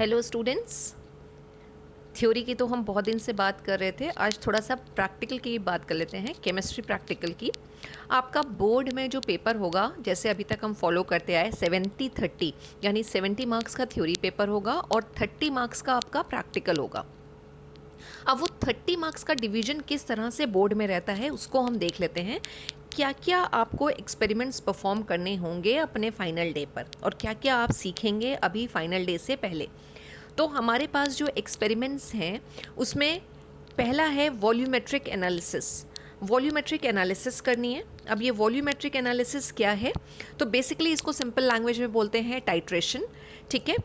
Hello students. Theory की तो हम बहुत दिन से बात कर रहे थे, आज थोड़ा सा प्रैक्टिकल की बात कर लेते हैं, केमिस्ट्री प्रैक्टिकल की। आपका बोर्ड में जो पेपर होगा, जैसे अभी तक हम फॉलो करते आए 70-30, यानी 70 मार्क्स का थ्योरी पेपर होगा और 30 मार्क्स का आपका प्रैक्टिकल होगा। अब वो 30 मार्क्स का डिवीजन किस तरह से बोर्ड में रहता है उसको हम देख लेते हैं। क्या क्या आपको एक्सपेरिमेंट्स परफॉर्म करने होंगे अपने फाइनल डे पर, और क्या क्या आप सीखेंगे अभी फाइनल डे से पहले। तो हमारे पास जो एक्सपेरिमेंट्स हैं उसमें पहला है वॉल्यूमेट्रिक एनालिसिस। वॉल्यूमेट्रिक एनालिसिस करनी है। अब ये वॉल्यूमेट्रिक एनालिसिस क्या है, तो बेसिकली इसको सिंपल लैंग्वेज में बोलते हैं टाइट्रेशन। ठीक है,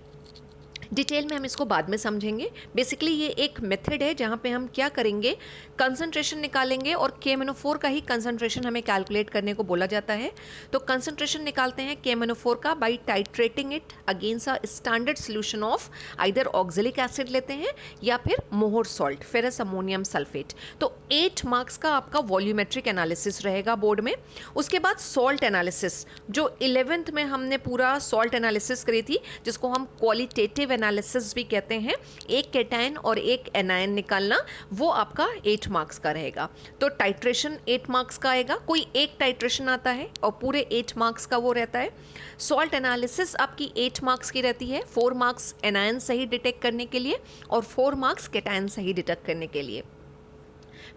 डिटेल में हम इसको बाद में समझेंगे। बेसिकली ये एक मेथड है जहाँ पे हम क्या करेंगे, कंसंट्रेशन निकालेंगे, और KMnO4 का ही कंसंट्रेशन हमें कैलकुलेट करने को बोला जाता है। तो कंसंट्रेशन निकालते हैं KMnO4 का by titrating it against a standard solution of either oxalic acid लेते हैं या फिर मोहर सॉल्ट, फेरस अमोनियम सल्फेट। तो 8 मार्क्स का आपका वॉल्यूमेट्रिक एनालिसिस रहेगा बोर्ड में। उसके बाद सॉल्ट एनालिसिस, जो 11th में हमने पूरा सॉल्ट एनालिसिस करी थी, जिसको हम क्वालिटेटिव एनालिसिस भी कहते हैं। एक कैटायन और एक एनायन निकालना, वो आपका 8 मार्क्स का रहेगा। तो टाइट्रेशन 8 मार्क्स का आएगा, कोई एक टाइट्रेशन आता है और पूरे 8 मार्क्स का वो रहता है। सॉल्ट एनालिसिस आपकी 8 मार्क्स की रहती है, 4 मार्क्स एनायन सही डिटेक्ट करने के लिए और 4 मार्क्स कैटायन सही डिटेक्ट करने के लिए।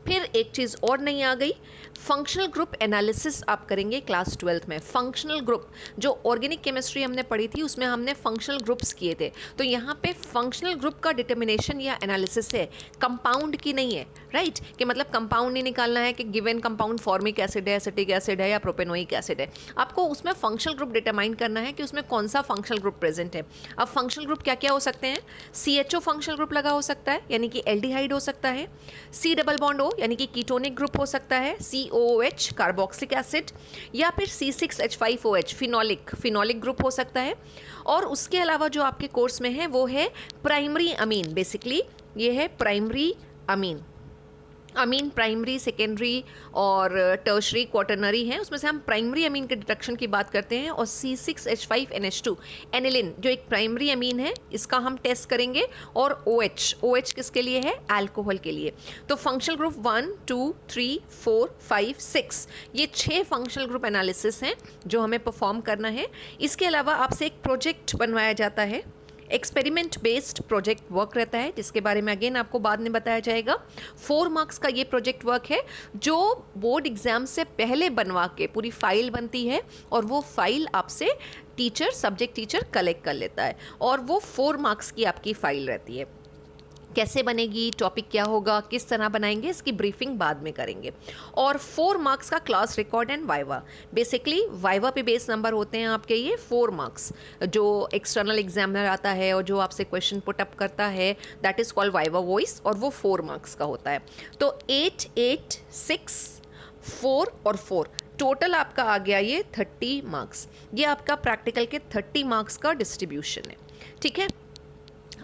फिर एक चीज़ और नहीं आ गई, फंक्शनल ग्रुप एनालिसिस आप करेंगे क्लास 12th में। फंक्शनल ग्रुप, जो ऑर्गेनिक केमिस्ट्री हमने पढ़ी थी उसमें हमने फंक्शनल ग्रुप्स किए थे, तो यहाँ पे फंक्शनल ग्रुप का डिटर्मिनेशन या एनालिसिस है, कंपाउंड की नहीं है। राइट, कि मतलब कंपाउंड नहीं निकालना है कि गिवन कंपाउंड फॉर्मिक एसिड है, एसिटिक एसिड है या प्रोपेनोइक एसिड है। आपको उसमें फंक्शनल ग्रुप डिटरमाइन करना है कि उसमें कौन सा फंक्शनल ग्रुप प्रेजेंट है। अब फंक्शनल ग्रुप क्या क्या हो सकते हैं, CHO फंक्शनल ग्रुप लगा हो सकता है, यानी कि एल्डिहाइड हो सकता है। C डबल बॉन्ड O यानी कि कीटोनिक ग्रुप हो सकता है, COOH कार्बोक्सिलिक एसिड, या फिर C6H5OH फिनोलिक ग्रुप हो सकता है। और उसके अलावा जो आपके कोर्स में है वो है प्राइमरी अमीन। बेसिकली ये है प्राइमरी अमीन। अमीन प्राइमरी, सेकेंडरी और टर्शरी, क्वाटरनरी हैं, उसमें से हम प्राइमरी अमीन के डिटेक्शन की बात करते हैं। और C6H5NH2 एनिलिन जो एक प्राइमरी अमीन है, इसका हम टेस्ट करेंगे। और OH किसके लिए है, अल्कोहल के लिए। तो फंक्शनल ग्रुप 1, 2, 3, 4, 5, 6, ये 6 फंक्शनल ग्रुप एनालिसिस हैं जो हमें परफॉर्म करना है। इसके अलावा आपसे एक प्रोजेक्ट बनवाया जाता है, एक्सपेरिमेंट बेस्ड प्रोजेक्ट वर्क रहता है, जिसके बारे में अगेन आपको बाद में बताया जाएगा। 4 मार्क्स का ये प्रोजेक्ट वर्क है जो बोर्ड एग्जाम से पहले बनवा के पूरी फाइल बनती है, और वो फाइल आपसे टीचर, सब्जेक्ट टीचर कलेक्ट कर लेता है, और वो 4 मार्क्स की आपकी फाइल रहती है। कैसे बनेगी, टॉपिक क्या होगा, किस तरह बनाएंगे, इसकी ब्रीफिंग बाद में करेंगे। और 4 मार्क्स का class record and viva. Basically viva पे बेस नंबर होते हैं आपके ये 4 मार्क्स। जो एक्सटर्नल एग्जामिनर आता है और जो आपसे क्वेश्चन पुट अप करता है, that is called viva voice, और वो 4 मार्क्स का होता है। तो 8, 8, 6, 4 और 4 टोटल आपका आ गया ये 30 मार्क्स। ये आपका प्रैक्टिकल के 30 मार्क्स का डिस्ट्रीब्यूशन है। ठीक है,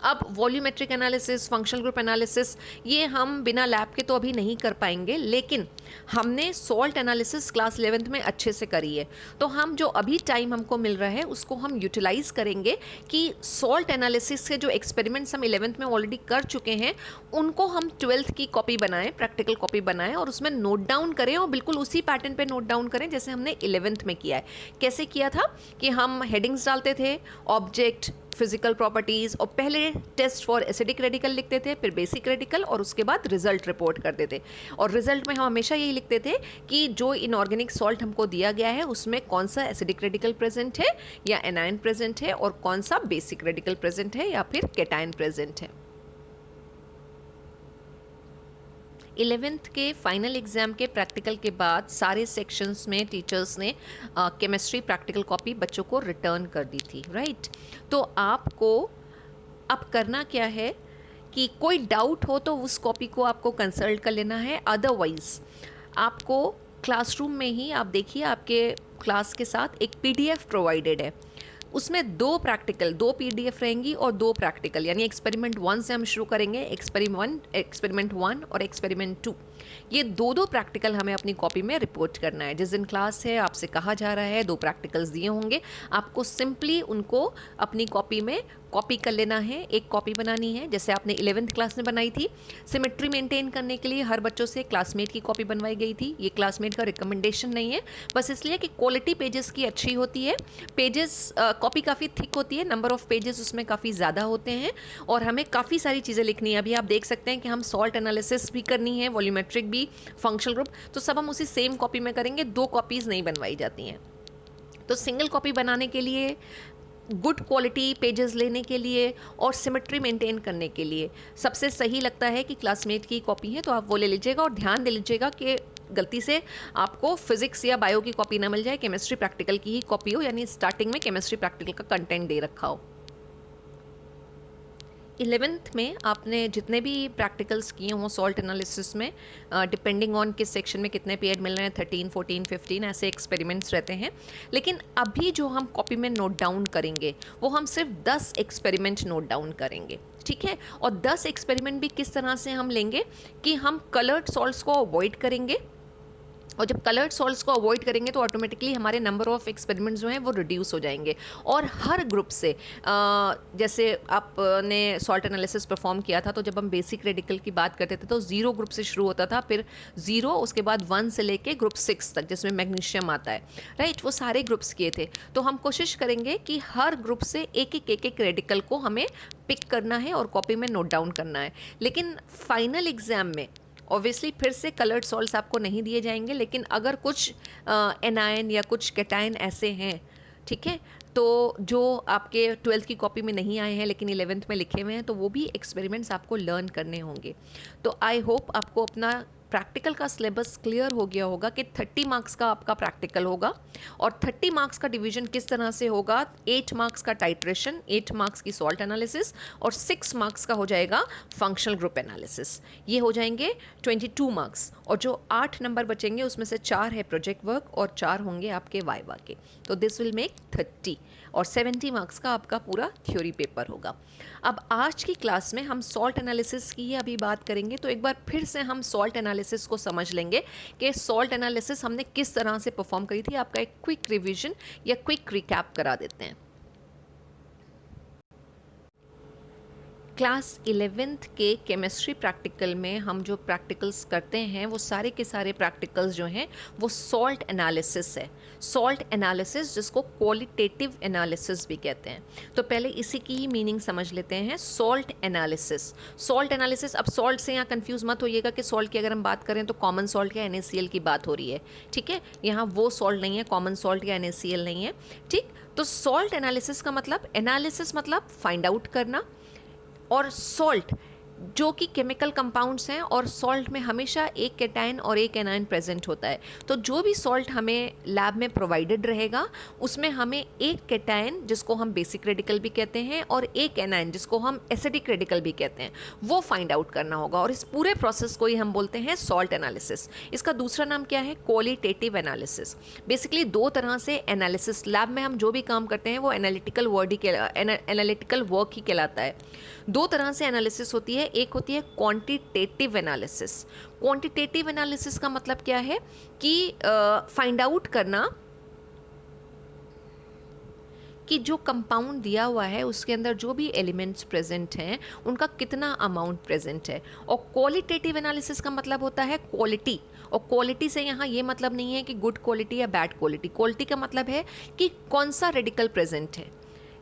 अब volumetric analysis, functional group analysis, ये हम बिना लैब के तो अभी नहीं कर पाएंगे, लेकिन हमने सॉल्ट एनालिसिस क्लास 11th में अच्छे से करी है। तो हम जो अभी टाइम हमको मिल रहा है उसको हम यूटिलाइज करेंगे कि सॉल्ट एनालिसिस के जो एक्सपेरिमेंट्स हम 11th में ऑलरेडी कर चुके हैं उनको हम 12th की कॉपी बनाएं, प्रैक्टिकल कॉपी बनाएं, और उसमें नोट डाउन करें, और बिल्कुल उसी पैटर्न पे नोट डाउन करें जैसे हमने 11th में किया है। कैसे किया था कि हम हेडिंग्स डालते थे, ऑब्जेक्ट, फिजिकल प्रॉपर्टीज़, और पहले टेस्ट फॉर एसिडिक रेडिकल लिखते थे, फिर बेसिक रेडिकल, और उसके बाद रिजल्ट रिपोर्ट करते थे। और रिजल्ट में हम हमेशा यही लिखते थे कि जो इनऑर्गेनिक सॉल्ट हमको दिया गया है उसमें कौन सा एसिडिक रेडिकल प्रेजेंट है या एनायन प्रेजेंट है, और कौन सा बेसिक रेडिकल प्रेजेंट है या फिर कैटायन प्रेजेंट है। 11th के फाइनल एग्ज़ाम के प्रैक्टिकल के बाद सारे सेक्शंस में टीचर्स ने केमिस्ट्री प्रैक्टिकल कॉपी बच्चों को रिटर्न कर दी थी। राइट, तो आपको अब करना क्या है कि कोई डाउट हो तो उस कॉपी को आपको कंसल्ट कर लेना है। अदरवाइज आपको क्लासरूम में ही, आप देखिए आपके क्लास के साथ एक PDF प्रोवाइडेड है, उसमें 2 प्रैक्टिकल, 2 PDF रहेंगी और 2 प्रैक्टिकल, यानी एक्सपेरिमेंट 1 से हम शुरू करेंगे, एक्सपेरिमेंट 1 और एक्सपेरिमेंट 2। ये 2 प्रैक्टिकल हमें अपनी कॉपी में रिपोर्ट करना है। जिस दिन क्लास है आपसे कहा जा रहा है 2 प्रैक्टिकल्स दिए होंगे, आपको सिंपली उनको अपनी कॉपी में कॉपी कर लेना है, एक कॉपी बनानी है जैसे आपने 11th क्लास में बनाई थी। सिमेट्री मेंटेन करने के लिए हर बच्चों से क्लासमेट की कॉपी बनवाई गई थी। ये क्लासमेट का रिकमेंडेशन नहीं है, बस इसलिए कि क्वालिटी पेजेस की अच्छी होती है। पेजेस कॉपी काफ़ी थिक होती है, नंबर ऑफ पेजेस उसमें काफ़ी ज़्यादा होते हैं और हमें काफ़ी सारी चीज़ें लिखनी है। अभी आप देख सकते हैं कि हम सॉल्ट एनालिसिस भी करनी है, वॉल्यूमेट्रिक भी, फंक्शनल ग्रुप, तो सब हम उसी सेम कॉपी में करेंगे, 2 कॉपीज़ नहीं बनवाई जाती हैं। तो सिंगल कॉपी बनाने के लिए, गुड क्वालिटी पेजेस लेने के लिए और सिमेट्री मेंटेन करने के लिए सबसे सही लगता है कि क्लासमेट की कॉपी है तो आप वो ले लीजिएगा। और ध्यान दे लीजिएगा कि गलती से आपको फिजिक्स या बायो की कॉपी ना मिल जाए, केमिस्ट्री प्रैक्टिकल की ही कॉपी हो, यानी स्टार्टिंग में केमिस्ट्री प्रैक्टिकल का कंटेंट दे रखा हो। 11th में आपने जितने भी प्रैक्टिकल्स किए हों सॉल्ट एनालिसिस में, डिपेंडिंग ऑन किस सेक्शन में कितने पीरियड मिल रहे हैं, 13, 14, 15 ऐसे एक्सपेरिमेंट्स रहते हैं। लेकिन अभी जो हम कॉपी में नोट डाउन करेंगे वो हम सिर्फ 10 एक्सपेरिमेंट नोट डाउन करेंगे, ठीक है। और 10 एक्सपेरिमेंट भी किस तरह से हम लेंगे कि हम कलर्ड सॉल्ट्स को अवॉइड करेंगे, और जब कलर्ड सॉल्ट्स को अवॉइड करेंगे तो ऑटोमेटिकली हमारे नंबर ऑफ एक्सपेरिमेंट्स जो हैं वो रिड्यूस हो जाएंगे। और हर ग्रुप से जैसे आपने सॉल्ट एनालिसिस परफॉर्म किया था तो जब हम बेसिक रेडिकल की बात करते थे तो 0 ग्रुप से शुरू होता था, फिर 0 उसके बाद 1 से लेके ग्रुप 6 तक जिसमें मैग्नीशियम आता है, राइट। वो सारे ग्रुप्स किए थे। तो हम कोशिश करेंगे कि हर ग्रुप से एक रेडिकल को हमें पिक करना है और कॉपी में नोट डाउन करना है। लेकिन फाइनल एग्जाम में ऑब्वियसली फिर से कलर्ड सॉल्ट्स आपको नहीं दिए जाएंगे, लेकिन अगर कुछ एनायन या कुछ कैटायन ऐसे हैं, ठीक है, तो जो आपके 12th की कॉपी में नहीं आए हैं लेकिन 11th में लिखे हुए हैं, तो वो भी एक्सपेरिमेंट्स आपको लर्न करने होंगे। तो आई होप आपको अपना प्रैक्टिकल का सिलेबस क्लियर हो गया होगा कि 30 मार्क्स का आपका प्रैक्टिकल होगा और 30 मार्क्स का डिवीजन किस तरह से होगा। 8 मार्क्स का टाइट्रेशन, 8 मार्क्स की सॉल्ट एनालिसिस और 6 मार्क्स का हो जाएगा फंक्शनल ग्रुप एनालिसिस। ये हो जाएंगे 22 मार्क्स और जो 8 नंबर बचेंगे उसमें से 4 है प्रोजेक्ट वर्क और 4 होंगे आपके वाइवा के। तो दिस विल मेक 30 और 70 मार्क्स का आपका पूरा थ्योरी पेपर होगा। अब आज की क्लास में हम सॉल्ट एनालिसिस की अभी बात करेंगे, तो एक बार फिर से हम सॉल्ट एनालिसिस को समझ लेंगे कि सॉल्ट एनालिसिस हमने किस तरह से परफॉर्म करी थी। आपका एक क्विक रिवीजन या क्विक रिकैप करा देते हैं। क्लास 11th के केमिस्ट्री प्रैक्टिकल में हम जो प्रैक्टिकल्स करते हैं वो सारे के सारे प्रैक्टिकल्स जो हैं वो सॉल्ट एनालिसिस है। सॉल्ट एनालिसिस जिसको क्वालिटेटिव एनालिसिस भी कहते हैं। तो पहले इसी की ही मीनिंग समझ लेते हैं, सॉल्ट एनालिसिस। सॉल्ट एनालिसिस, अब सॉल्ट से यहाँ कंफ्यूज मत होइएगा कि सॉल्ट की अगर हम बात करें तो कॉमन सॉल्ट या NaCl की बात हो रही है, ठीक है। यहाँ वो सॉल्ट नहीं है, कॉमन सॉल्ट या NaCl नहीं है, ठीक। तो सॉल्ट एनालिसिस का मतलब, एनालिसिस मतलब फाइंड आउट करना, और सॉल्ट जो कि केमिकल कंपाउंड्स हैं, और सॉल्ट में हमेशा एक कैटायन और एक एनायन प्रेजेंट होता है। तो जो भी सॉल्ट हमें लैब में प्रोवाइडेड रहेगा उसमें हमें एक कैटायन जिसको हम बेसिक रेडिकल भी कहते हैं और एक एनायन जिसको हम एसिडिक रेडिकल भी कहते हैं वो फाइंड आउट करना होगा। और इस पूरे प्रोसेस को ही हम बोलते हैं सॉल्ट एनालिसिस। इसका दूसरा नाम क्या है? Qualitative analysis. बेसिकली 2 तरह से एनालिसिस, लैब में हम जो भी काम करते हैं वो एनालिटिकल वर्क ही कहलाता है। 2 तरह से एनालिसिस होती है, एक होती है क्वांटिटेटिव एनालिसिस। क्वांटिटेटिव एनालिसिस का मतलब क्या है कि फाइंड आउट करना कि जो कंपाउंड दिया हुआ है उसके अंदर जो भी एलिमेंट्स प्रेजेंट हैं उनका कितना अमाउंट प्रेजेंट है। और क्वालिटेटिव एनालिसिस का मतलब होता है क्वालिटी, और क्वालिटी से यहाँ ये मतलब नहीं है कि गुड क्वालिटी या बैड क्वालिटी। क्वालिटी का मतलब है कि कौन सा रेडिकल प्रेजेंट है,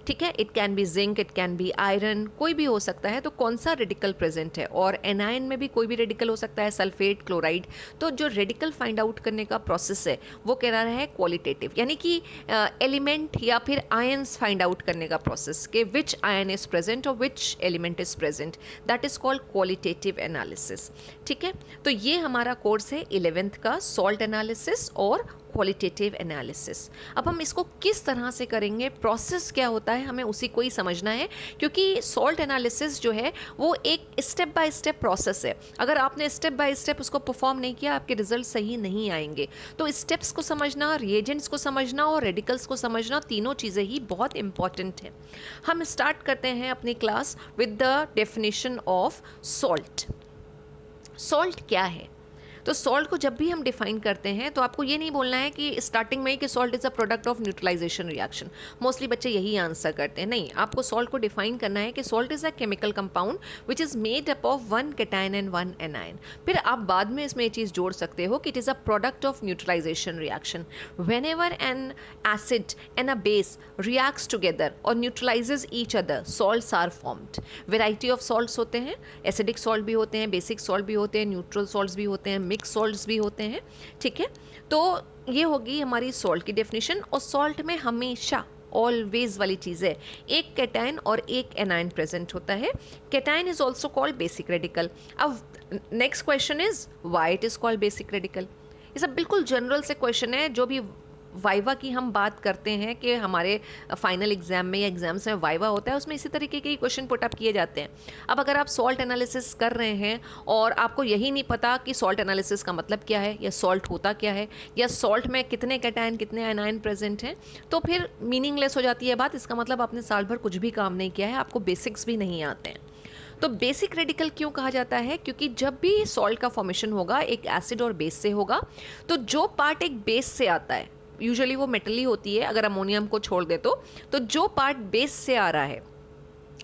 ठीक है। It can be zinc, it can be iron, कोई भी हो सकता है। तो कौन सा रेडिकल प्रेजेंट है, और एनायन में भी कोई भी रेडिकल हो सकता है, सल्फेट, क्लोराइड। तो जो रेडिकल फाइंड आउट करने का प्रोसेस है वो कह रहा है क्वालिटेटिव, यानी कि एलिमेंट या फिर आयंस फाइंड आउट करने का प्रोसेस के विच आयन इज प्रेजेंट और which element is present, that is called qualitative analysis, ठीक है। तो ये हमारा कोर्स है 11th का, सॉल्ट एनालिसिस और क्वालिटेटिव एनालिसिस। अब हम इसको किस तरह से करेंगे, प्रोसेस क्या होता है, हमें उसी को ही समझना है, क्योंकि सॉल्ट एनालिसिस जो है वो एक स्टेप बाय स्टेप प्रोसेस है। अगर आपने स्टेप बाय स्टेप उसको परफॉर्म नहीं किया आपके रिजल्ट सही नहीं आएंगे। तो स्टेप्स को समझना, रिएजेंट्स को समझना और रेडिकल्स को समझना, तीनों चीज़ें ही बहुत इंपॉर्टेंट हैं। हम स्टार्ट करते हैं अपनी class with the definition of salt. Salt क्या है? तो सॉल्ट को जब भी हम डिफाइन करते हैं तो आपको ये नहीं बोलना है कि स्टार्टिंग में ही कि salt is a product of neutralisation reaction. Mostly बच्चे यही आंसर करते हैं। नहीं, आपको सॉल्ट को डिफाइन करना है कि salt is a chemical compound which is made up of 1 cation and 1 anion. फिर आप बाद में इसमें ये चीज़ जोड़ सकते हो कि it is a product of neutralisation reaction. Whenever an acid and a base reacts together or neutralizes each other, salts are formed. Variety of salts होते हैं, एसिडिक सॉल्ट भी होते हैं, बेसिक सॉल्ट भी होते हैं, न्यूट्रल सॉल्ट्स भी होते हैं, मिक्स सॉल्ट्स भी होते हैं, ठीक है। तो ये होगी हमारी सॉल्ट की डेफिनेशन। और सॉल्ट में हमेशा ऑलवेज वाली चीज़ है, एक कैटायन और एक एनायन प्रेजेंट होता है। Cation is also called basic radical. अब next question is why it is called basic radical. ये सब बिल्कुल जनरल से क्वेश्चन है। जो भी वाइवा की हम बात करते हैं कि हमारे फाइनल एग्जाम में या एग्जाम्स में वाइवा होता है, उसमें इसी तरीके के क्वेश्चन पुट अप किए जाते हैं। अब अगर आप सॉल्ट एनालिसिस कर रहे हैं और आपको यही नहीं पता कि सॉल्ट एनालिसिस का मतलब क्या है, या सॉल्ट होता क्या है, या सॉल्ट में कितने कैटायन कितने एनायन प्रेजेंट हैं, तो फिर मीनिंगलेस हो जाती है बात। इसका मतलब आपने साल भर कुछ भी काम नहीं किया है, आपको बेसिक्स भी नहीं आते हैं। तो बेसिक रेडिकल क्यों कहा जाता है? क्योंकि जब भी सॉल्ट का फॉर्मेशन होगा एक एसिड और बेस से होगा, तो जो पार्ट एक बेस से आता है, यूजुअली वो मेटल ही होती है अगर अमोनियम को छोड़ दे तो जो पार्ट बेस से आ रहा है,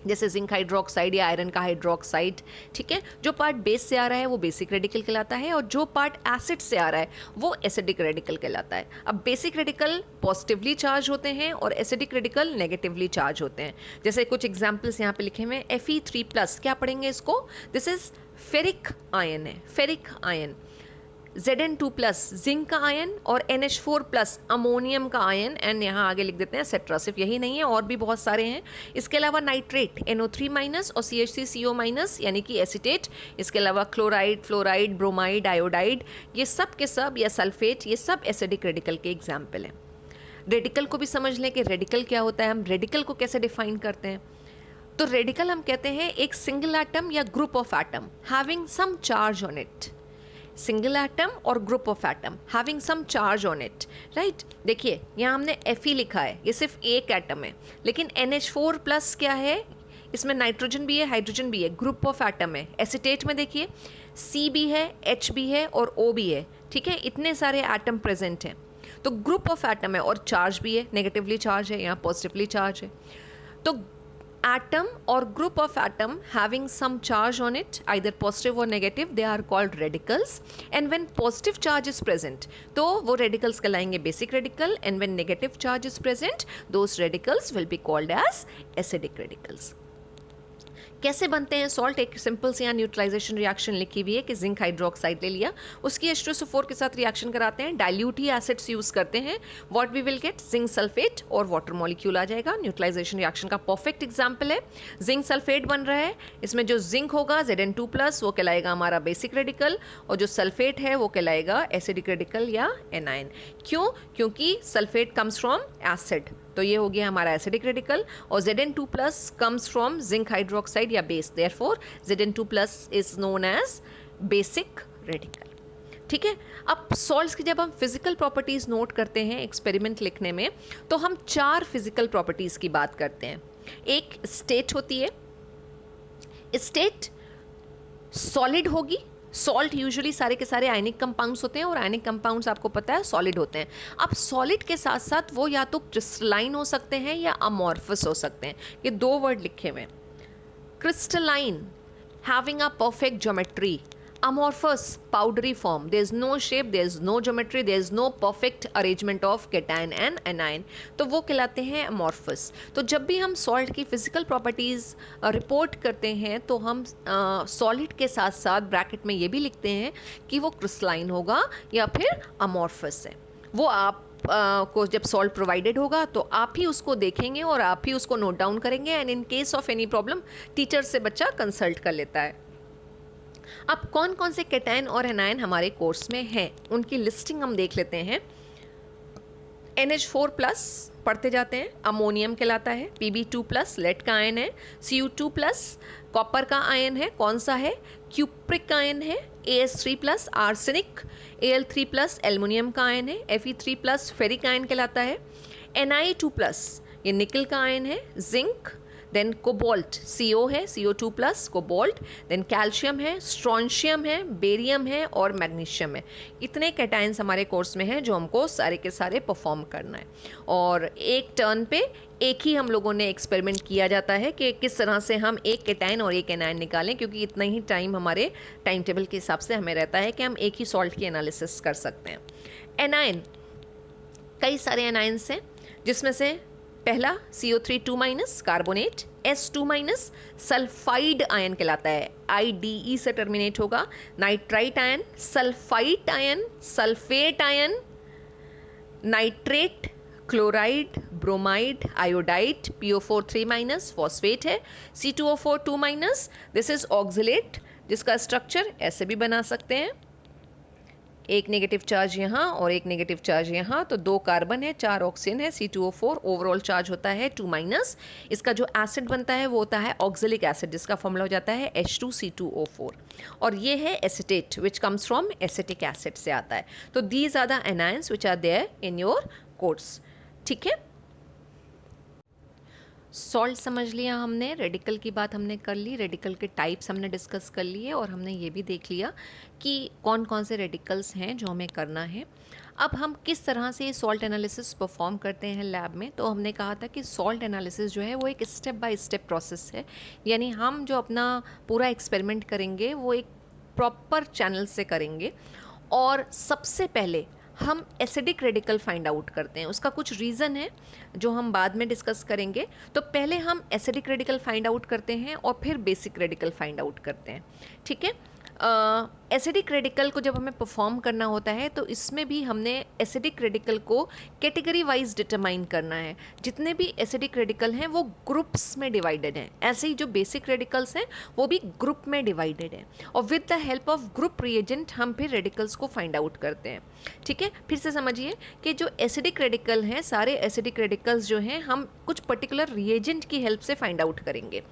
जैसे जिंक हाइड्रोक्साइड या आयरन का हाइड्रोक्साइड, ठीक है, जो पार्ट बेस से आ रहा है वो बेसिक रेडिकल कहलाता है, और जो पार्ट एसिड से आ रहा है वो एसिडिक रेडिकल कहलाता है। अब बेसिक रेडिकल पॉजिटिवली चार्ज होते हैं और एसिडिक रेडिकल नेगेटिवली चार्ज होते हैं। जैसे कुछ एग्जाम्पल्स यहाँ पे लिखे हुए हैं। Fe3+, क्या पढ़ेंगे इसको? दिस इज फेरिक आयन है, फेरिक आयन। Zn2+ जिंक का आयन, और NH4+ अमोनियम का आयन, एंड यहाँ आगे लिख देते हैं सेट्रा। सिर्फ यही नहीं है, और भी बहुत सारे हैं। इसके अलावा नाइट्रेट NO3- और CH3CO- यानी कि एसीटेट। इसके अलावा क्लोराइड, फ्लोराइड, ब्रोमाइड, आयोडाइड, ये सब के सब, या सल्फेट, ये सब एसिडिक रेडिकल के एग्जाम्पल हैं। रेडिकल को भी समझ लें कि रेडिकल क्या होता है, हम रेडिकल को कैसे डिफाइन करते हैं। तो रेडिकल हम कहते हैं एक सिंगल एटम या group of atom having some charge on it. Single atom और group of atom having some charge on it, right. देखिए यहाँ हमने Fe लिखा है, ये सिर्फ एक एटम है, लेकिन NH4+ क्या है, इसमें नाइट्रोजन भी है, हाइड्रोजन भी है, ग्रुप ऑफ एटम है। एसिटेट में देखिए C भी है, H भी है और O भी है, ठीक है, इतने सारे एटम प्रेजेंट हैं। तो ग्रुप ऑफ एटम है और चार्ज भी है, नेगेटिवली चार्ज है, यहाँ पॉजिटिवली चार्ज है। तो atom or group of atom having some charge on it, either positive or negative, they are called radicals. And when positive charge is present, तो वो radicals कहलाएंगे basic radical, and when negative charge is present, those radicals will be called as acidic radicals. कैसे बनते हैं salt? एक simple से यहाँ neutralisation reaction लिखी हुई है कि जिंक हाइड्रोक्साइड ले लिया, उसकी H2SO4 के साथ रिएक्शन कराते हैं, डाइल्यूट ही एसिड्स यूज करते हैं, what we will get zinc sulphate और वाटर मॉलिक्यूल आ जाएगा। न्यूट्रलाइजेशन रिएक्शन का परफेक्ट एग्जांपल है, जिंक सल्फेट बन रहा है, इसमें जो जिंक होगा Zn2+, वो कहलाएगा हमारा बेसिक रेडिकल, और जो सल्फेट है वो कहलाएगा एसिडिक रेडिकल या एनायन। क्यों? क्योंकि सल्फेट कम्स फ्रॉम एसिड, तो ये हो गया हमारा एसिडिक रेडिकल, और Zn2+ comes from zinc hydroxide या base, therefore Zn2+ is known as basic radical, ठीक है। अब सॉल्ट्स की जब हम फिजिकल प्रॉपर्टीज नोट करते हैं एक्सपेरिमेंट लिखने में, तो हम 4 फिजिकल प्रॉपर्टीज की बात करते हैं। एक स्टेट होती है, स्टेट सॉलिड होगी। सॉल्ट यूजुअली सारे के सारे आयनिक कंपाउंड्स होते हैं, और आयनिक कंपाउंड्स आपको पता है सॉलिड होते हैं। अब सॉलिड के साथ साथ वो या तो क्रिस्टलाइन हो सकते हैं या अमॉर्फस हो सकते हैं। ये 2 वर्ड लिखे हुए हैं। Crystalline having a perfect geometry, amorphous powdery form, there is no shape, there is no geometry, there is no perfect arrangement of cation and anion, तो वो कहलाते हैं amorphous। तो जब भी हम सॉल्ट की फिजिकल प्रॉपर्टीज रिपोर्ट करते हैं तो हम सॉलिड के साथ साथ ब्रैकेट में ये भी लिखते हैं कि वो क्रिस्टलाइन होगा या फिर amorphous है। वो आप को जब सॉल्ट प्रोवाइडेड होगा तो आप ही उसको देखेंगे और आप ही उसको नोट डाउन करेंगे, and in case of any problem teacher से बच्चा कंसल्ट कर लेता है। अब कौन कौन से कैटायन और एनायन हमारे कोर्स में हैं, उनकी लिस्टिंग हम देख लेते हैं। NH4+ पढ़ते जाते हैं, अमोनियम कहलाता है। Pb2+ लेड का आयन है। Cu2+ कॉपर का आयन है, कौन सा है? क्यूप्रिक आयन है। AS3+ arsenic. Al3+ एल्युमिनियम का आयन है। Fe3+ फेरिक आयन कहलाता है। Ni2+ ये निकल का आयन है। जिंक, देन कोबाल्ट CO है, CO2 plus cobalt, then calcium है, स्ट्रोंशियम है, बेरियम है और मैग्नीशियम है। इतने कैटायंस हमारे कोर्स में हैं जो हमको सारे के सारे परफॉर्म करना है। और एक टर्न पे एक ही हम लोगों ने एक्सपेरिमेंट किया जाता है कि किस तरह से हम एक कैटायन और एक एनायन निकालें, क्योंकि इतना ही टाइम हमारे टाइम टेबल के हिसाब से हमें रहता है कि हम एक ही सॉल्ट की एनालिसिस कर सकते हैं। एनायन, कई सारे एनायंस हैं जिसमें से पहला CO3 carbonate, S2 sulphide ion कहलाता है, IDE से टर्मिनेट होगा। Nitrite ion, sulphite ion, sulphate ion, nitrate, chloride, bromide, iodide, PO4 3 phosphate है, C2O4 2 दिस इज ऑक्सिलेट, जिसका स्ट्रक्चर ऐसे भी बना सकते हैं, एक नेगेटिव चार्ज यहाँ और एक नेगेटिव चार्ज यहाँ, तो 2 कार्बन है, 4 ऑक्सीजन है, C2O4, ओवरऑल चार्ज होता है 2 इसका जो एसिड बनता है वो होता है ऑक्सिलिक एसिड, जिसका फॉर्मूला हो जाता है H2C2O4, और ये है acetate which comes from acetic acid से आता है। तो these are the anions which are there in your course. ठीक है, सॉल्ट समझ लिया हमने, रेडिकल की बात हमने कर ली, रेडिकल के टाइप्स हमने डिस्कस कर लिए, और हमने ये भी देख लिया कि कौन कौन से रेडिकल्स हैं जो हमें करना है। अब हम किस तरह से ये सॉल्ट एनालिसिस परफॉर्म करते हैं लैब में, तो हमने कहा था कि सॉल्ट एनालिसिस जो है वो एक स्टेप बाय स्टेप प्रोसेस है, यानी हम जो अपना पूरा एक्सपेरिमेंट करेंगे वो एक प्रॉपर चैनल से करेंगे, और सबसे पहले हम एसिडिक रेडिकल फाइंड आउट करते हैं। उसका कुछ रीज़न है जो हम बाद में डिस्कस करेंगे। तो पहले हम एसिडिक रेडिकल फाइंड आउट करते हैं और फिर बेसिक रेडिकल फाइंड आउट करते हैं। ठीक है, एसिडिक रेडिकल को जब हमें परफॉर्म करना होता है तो इसमें भी हमने एसिडिक रेडिकल को कैटेगरी वाइज डिटरमाइन करना है। जितने भी एसिडिक रेडिकल हैं वो ग्रुप्स में डिवाइडेड हैं, ऐसे ही जो बेसिक रेडिकल्स हैं वो भी ग्रुप में डिवाइडेड हैं, और with the help of group reagent हम फिर रेडिकल्स को फाइंड आउट करते हैं। ठीक है, फिर से समझिए कि जो एसिडिक रेडिकल हैं, सारे एसिडिक रेडिकल्स जो हैं हम कुछ पर्टिकुलर रिएजेंट की हेल्प से फाइंड आउट करेंगे,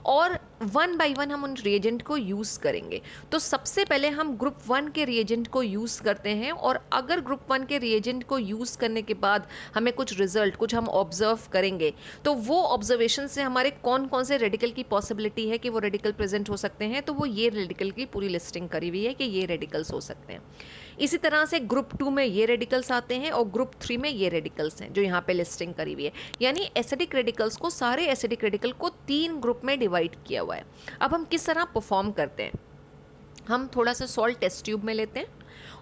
और 1 बाय 1 हम उन रिएजेंट को यूज़ करेंगे। तो सबसे पहले हम ग्रुप 1 के रिएजेंट को यूज़ करते हैं, और अगर ग्रुप 1 के रिएजेंट को यूज़ करने के बाद हमें कुछ रिजल्ट, कुछ हम ऑब्जर्व करेंगे, तो वो ऑब्जर्वेशन से हमारे कौन कौन से रेडिकल की पॉसिबिलिटी है कि वो रेडिकल प्रेजेंट हो सकते हैं, तो वो ये रेडिकल की पूरी लिस्टिंग करी हुई है कि ये रेडिकल्स हो सकते हैं। इसी तरह से ग्रुप 2 में ये रेडिकल्स आते हैं और ग्रुप 3 में ये रेडिकल्स हैं जो यहाँ पे लिस्टिंग करी हुई है। यानी एसिडिक रेडिकल्स को, सारे एसिडिक रेडिकल को 3 ग्रुप में डिवाइड किया हुआ है। अब हम किस तरह परफॉर्म करते हैं, हम थोड़ा सा सॉल्ट टेस्ट ट्यूब में लेते हैं